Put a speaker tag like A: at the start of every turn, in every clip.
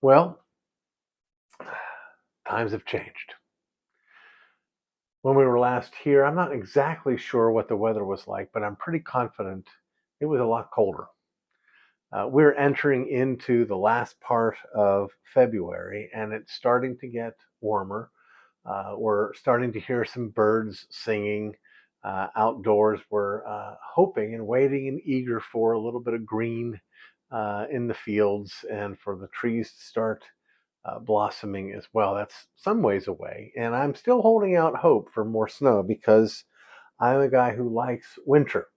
A: Well, times have changed. When we were last here, I'm not exactly sure what the weather was like, but I'm pretty confident it was a lot colder. We're entering into the last part of February, and it's starting to get warmer. We're starting to hear some birds singing outdoors. We're hoping and waiting and eager for a little bit of green in the fields and for the trees to start blossoming as well. That's some ways away. And I'm still holding out hope for more snow because I'm a guy who likes winter.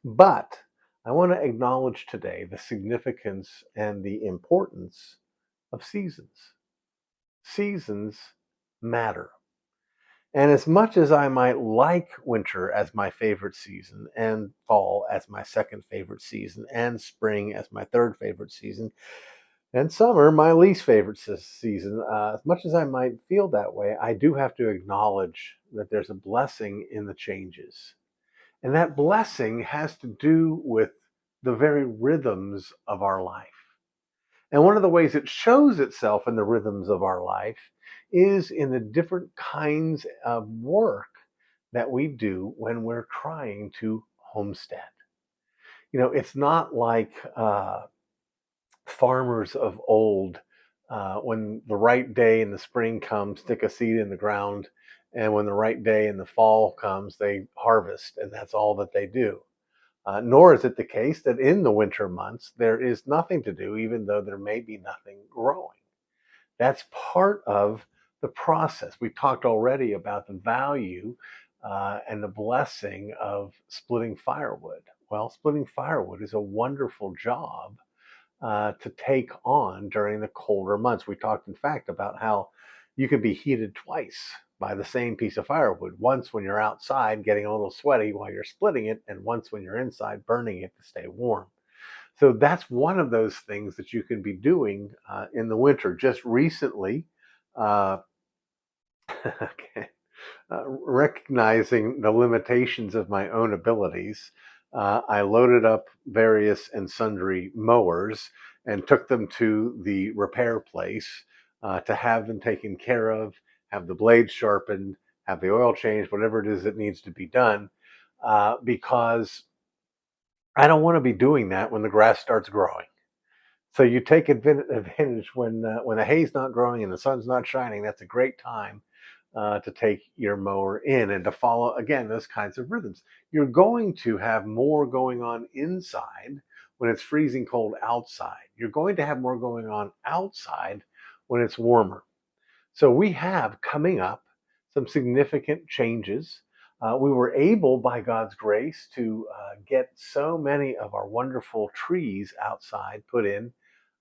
A: But I want to acknowledge today the significance and the importance of seasons. Seasons matter. And as much as I might like winter as my favorite season, and fall as my second favorite season, and spring as my third favorite season, and summer my least favorite season, as much as I might feel that way, I do have to acknowledge that there's a blessing in the changes. And that blessing has to do with the very rhythms of our life. And one of the ways it shows itself in the rhythms of our life is in the different kinds of work that we do when we're trying to homestead. It's not like farmers of old, when the right day in the spring comes, stick a seed in the ground, and when the right day in the fall comes, they harvest, and that's all that they do. Nor is it the case that in the winter months there is nothing to do, even though there may be nothing growing. That's part of the process. We talked already about the value and the blessing of splitting firewood. Well, splitting firewood is a wonderful job to take on during the colder months. We talked, in fact, about how you can be heated twice by the same piece of firewood. Once when you're outside getting a little sweaty while you're splitting it, and once when you're inside burning it to stay warm. So that's one of those things that you can be doing in the winter. Just recently, uh, recognizing the limitations of my own abilities, I loaded up various and sundry mowers and took them to the repair place to have them taken care of, have the blades sharpened, have the oil changed, whatever it is that needs to be done, because I don't want to be doing that when the grass starts growing. So you take advantage when the hay's not growing and the sun's not shining. That's a great time to take your mower in and to follow again those kinds of rhythms. You're going to have more going on inside when it's freezing cold outside. You're going to have more going on outside when it's warmer. So we have coming up some significant changes. We were able, by God's grace, to get so many of our wonderful trees outside put in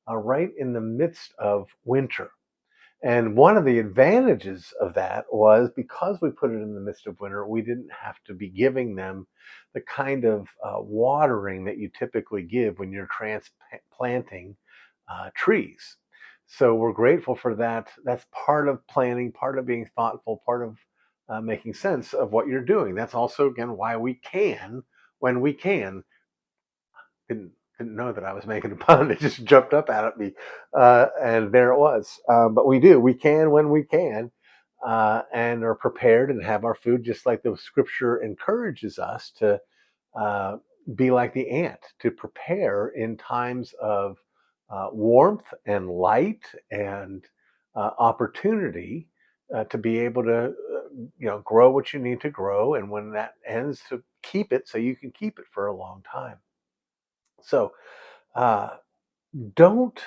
A: right in the midst of winter. And one of the advantages of that was because we put it in the midst of winter, we didn't have to be giving them the kind of watering that you typically give when you're transplanting trees. So we're grateful for that. That's part of planning, part of being thoughtful, part of making sense of what you're doing. That's also, again, why we can, when we can, didn't didn't know that I was making a pun. It just jumped up out at me, and there it was. But we do. We can when we can, and are prepared and have our food, just like the Scripture encourages us to uh, be like the ant, to prepare in times of warmth and light and opportunity to be able to, grow what you need to grow, and when that ends, to keep it so you can keep it for a long time. So uh, don't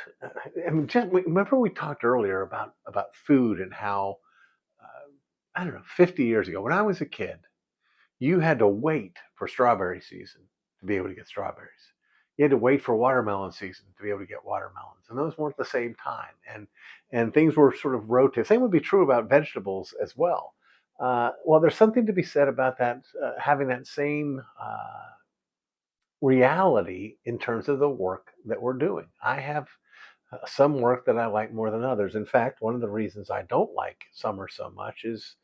A: I mean, just remember we talked earlier about food and how I don't know, 50 years ago when I was a kid, you had to wait for strawberry season to be able to get strawberries. You had to wait for watermelon season to be able to get watermelons, and those weren't the same time. And things were sort of rotating. Same would be true about vegetables as well. Well, there's something to be said about that, having that same reality in terms of the work that we're doing. I have some work that I like more than others. In fact, one of the reasons I don't like summer so much is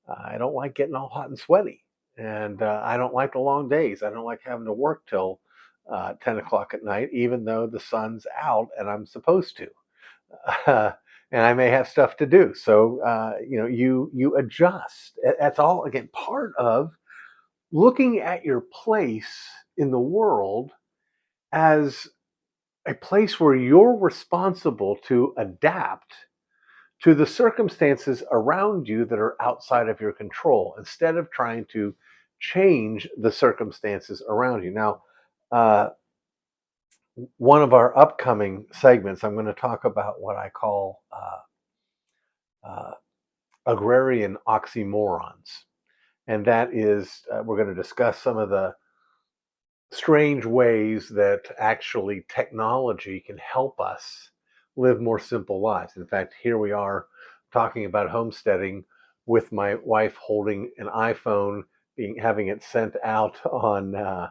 A: I don't like getting all hot and sweaty. And I don't like the long days. I don't like having to work till 10 o'clock at night, even though the sun's out and I'm supposed to. uh, and I may have stuff to do. So you adjust. That's all again part of looking at your place in the world as a place where you're responsible to adapt to the circumstances around you that are outside of your control instead of trying to change the circumstances around you. Now, uh, one of our upcoming segments, I'm going to talk about what I call uh, agrarian oxymorons. And that is, we're going to discuss some of the strange ways that actually technology can help us live more simple lives. In fact, here we are talking about homesteading with my wife holding an iPhone, having it sent out on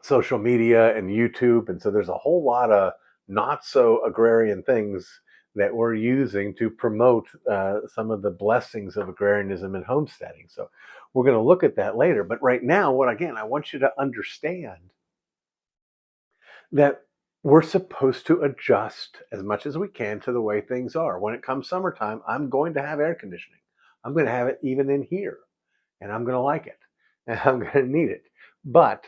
A: social media and YouTube. And so there's a whole lot of not so agrarian things that we're using to promote some of the blessings of agrarianism and homesteading. So we're going to look at that later. But right now, I want you to understand that we're supposed to adjust as much as we can to the way things are. When it comes summertime, I'm going to have air conditioning. I'm going to have it even in here, and I'm going to like it, and I'm going to need it. But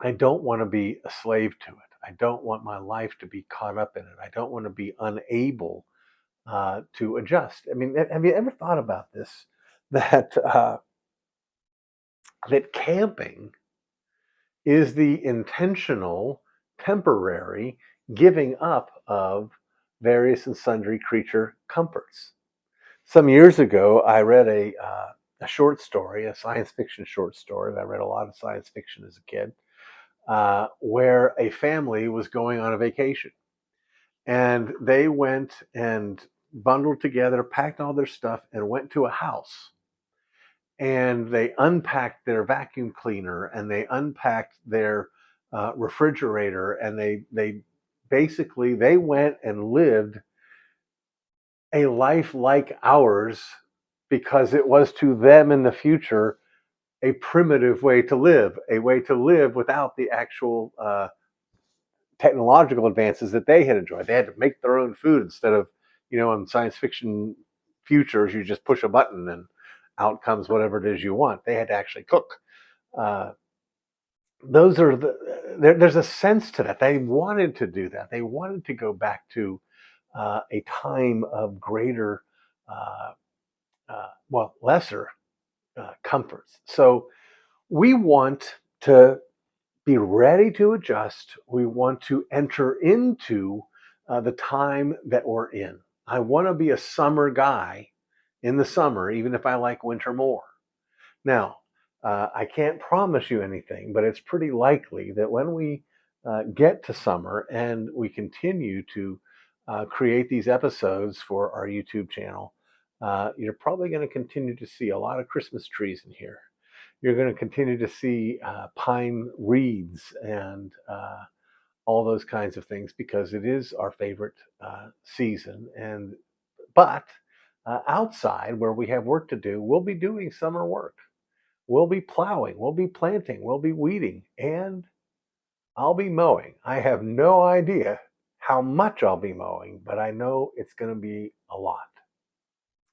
A: I don't want to be a slave to it. I don't want my life to be caught up in it. I don't want to be unable to adjust. I mean, have you ever thought about this? That that camping is the intentional, temporary giving up of various and sundry creature comforts. Some years ago, I read a short story, a science fiction short story. I read a lot of science fiction as a kid, where a family was going on a vacation. And they went and bundled together, packed all their stuff, and went to a house. And they unpacked their vacuum cleaner and they unpacked their refrigerator, and they basically they went and lived a life like ours because it was to them in the future a primitive way to live, a way to live without the actual technological advances that they had enjoyed. They had to make their own food instead of, in science fiction futures, you just push a button and out comes whatever it is you want. They had to actually cook. Uh, those are there's a sense to that. They wanted to do that. They wanted to go back to a time of greater, lesser comforts. So we want to be ready to adjust. We want to enter into the time that we're in. I want to be a summer guy in the summer, even if I like winter more. Now, I can't promise you anything, but it's pretty likely that when we get to summer and we continue to create these episodes for our YouTube channel, you're probably going to continue to see a lot of Christmas trees in here. You're going to continue to see pine reeds and all those kinds of things because it is our favorite season. But outside where we have work to do, we'll be doing summer work. We'll be plowing, we'll be planting, we'll be weeding, and I'll be mowing. I have no idea how much I'll be mowing, but I know it's going to be a lot.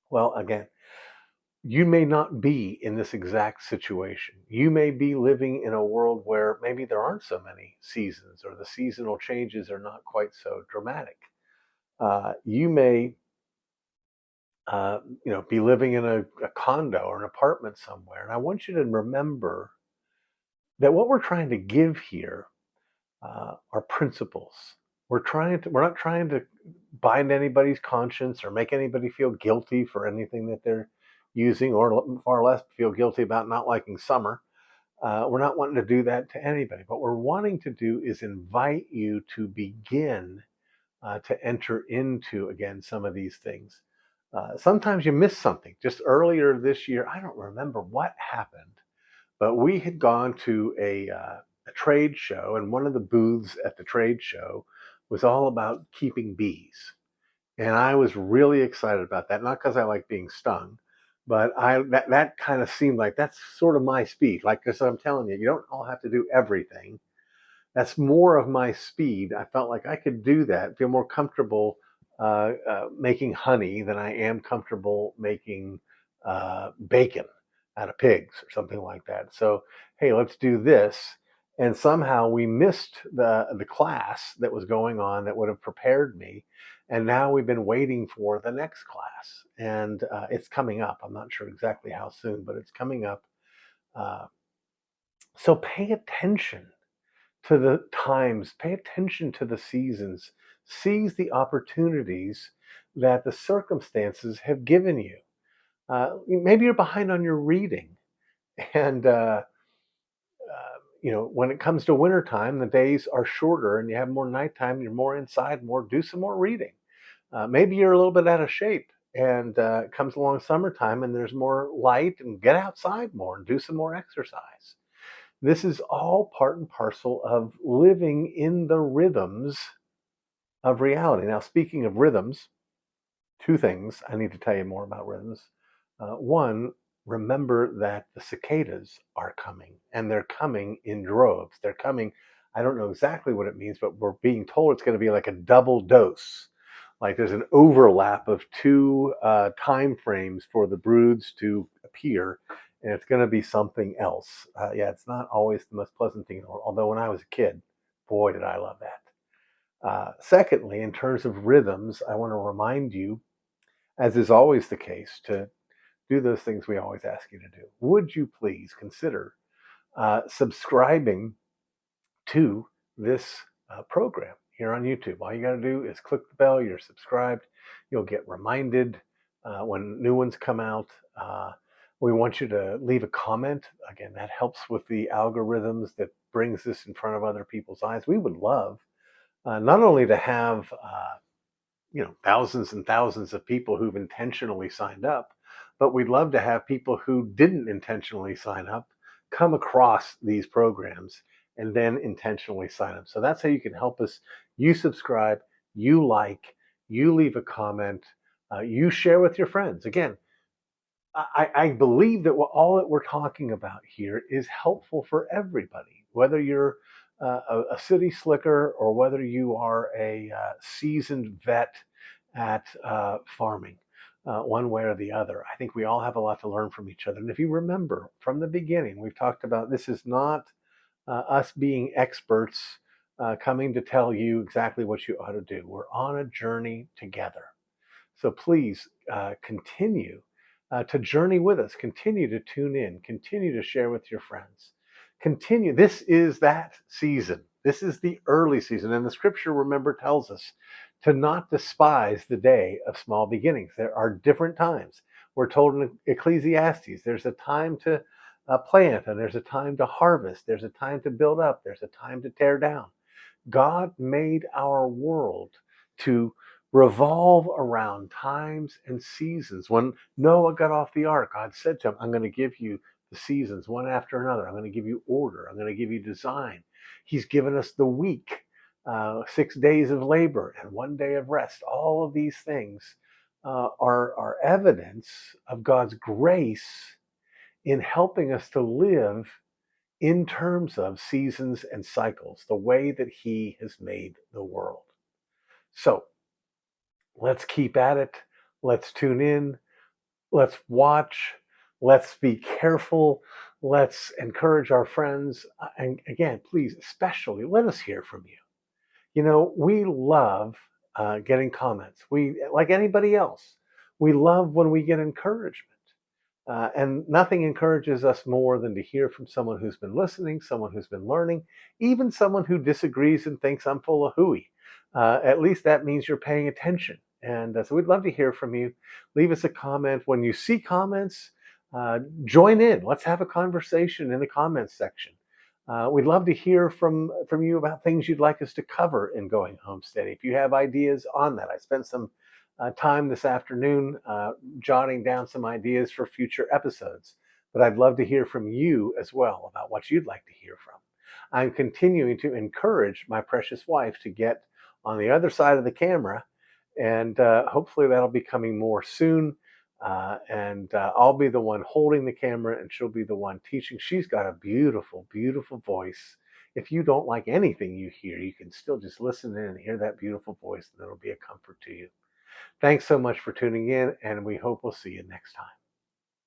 A: Well, again, you may not be in this exact situation. You may be living in a world where maybe there aren't so many seasons or the seasonal changes are not quite so dramatic. You may be living in a condo or an apartment somewhere. And I want you to remember that what we're trying to give here are principles. We're not trying to bind anybody's conscience or make anybody feel guilty for anything that they're using, or far less feel guilty about not liking summer. We're not wanting to do that to anybody. What we're wanting to do is invite you to begin to enter into, again, some of these things. Sometimes you miss something. Just earlier this year, I don't remember what happened, but we had gone to a trade show, and one of the booths at the trade show was all about keeping bees. And I was really excited about that, not because I like being stung, but that kind of seemed like that's sort of my speed. Like, because I'm telling you, you don't all have to do everything, That's more of my speed. I felt like I could do that, feel more comfortable making honey than I am comfortable making bacon out of pigs or something like that. So, hey, let's do this. And somehow we missed the class that was going on that would have prepared me. And now we've been waiting for the next class, and it's coming up. I'm not sure exactly how soon, but it's coming up. Uh, so pay attention to the times, pay attention to the seasons, seize the opportunities that the circumstances have given you. Maybe you're behind on your reading, and when it comes to wintertime, the days are shorter and you have more nighttime, you're more inside, more do some more reading. Maybe you're a little bit out of shape, and it comes along summertime and there's more light, and get outside more and do some more exercise. This is all part and parcel of living in the rhythms of reality. Now, speaking of rhythms, two things I need to tell you more about rhythms. One, remember that the cicadas are coming, and they're coming in droves. They're coming, I don't know exactly what it means, but we're being told it's going to be like a double dose. Like there's an overlap of two time frames for the broods to appear, and it's going to be something else. Yeah, it's not always the most pleasant thing in the world, although when I was a kid, boy, did I love that. Secondly, in terms of rhythms, I want to remind you, as is always the case, to do those things we always ask you to do. Would you please consider subscribing to this program here on YouTube? All you got to do is click the bell, you're subscribed, you'll get reminded when new ones come out. We want you to leave a comment. Again, that helps with the algorithms that brings this in front of other people's eyes. We would love not only to have thousands and thousands of people who've intentionally signed up, but we'd love to have people who didn't intentionally sign up come across these programs and then intentionally sign up. So that's how you can help us. You subscribe, you like, you leave a comment, you share with your friends. Again, I believe that all that we're talking about here is helpful for everybody, whether you're a city slicker or whether you are a seasoned vet at farming, one way or the other. I think we all have a lot to learn from each other. And if you remember from the beginning, we've talked about this is not us being experts coming to tell you exactly what you ought to do. We're on a journey together. So please continue to journey with us. Continue to tune in. Continue to share with your friends. Continue. This is that season. This is the early season. And the scripture, remember, tells us to not despise the day of small beginnings. There are different times. We're told in Ecclesiastes there's a time to plant, and there's a time to harvest. There's a time to build up. There's a time to tear down. God made our world to revolve around times and seasons. When Noah got off the ark, God said to him, I'm going to give you the seasons one after another. I'm going to give you order. I'm going to give you design. He's given us the week, 6 days of labor and one day of rest. All of these things are evidence of God's grace in helping us to live in terms of seasons and cycles, the way that He has made the world. So let's keep at it. Let's tune in. Let's watch. Let's be careful. Let's encourage our friends. And again, please, especially let us hear from you. We love getting comments. We, like anybody else, we love when we get encouragement. And nothing encourages us more than to hear from someone who's been listening, someone who's been learning, even someone who disagrees and thinks I'm full of hooey. At least that means you're paying attention. And so we'd love to hear from you. Leave us a comment. When you see comments, join in. Let's have a conversation in the comments section. We'd love to hear from you about things you'd like us to cover in Going Homesteading. If you have ideas on that, I spent some time this afternoon jotting down some ideas for future episodes. But I'd love to hear from you as well about what you'd like to hear from. I'm continuing to encourage my precious wife to get on the other side of the camera, and hopefully that'll be coming more soon. And I'll be the one holding the camera, and she'll be the one teaching. She's got a beautiful, beautiful voice, if you don't like anything you hear, you can still just listen in and hear that beautiful voice, and it'll be a comfort to you. Thanks so much for tuning in, and we hope we'll see you next time.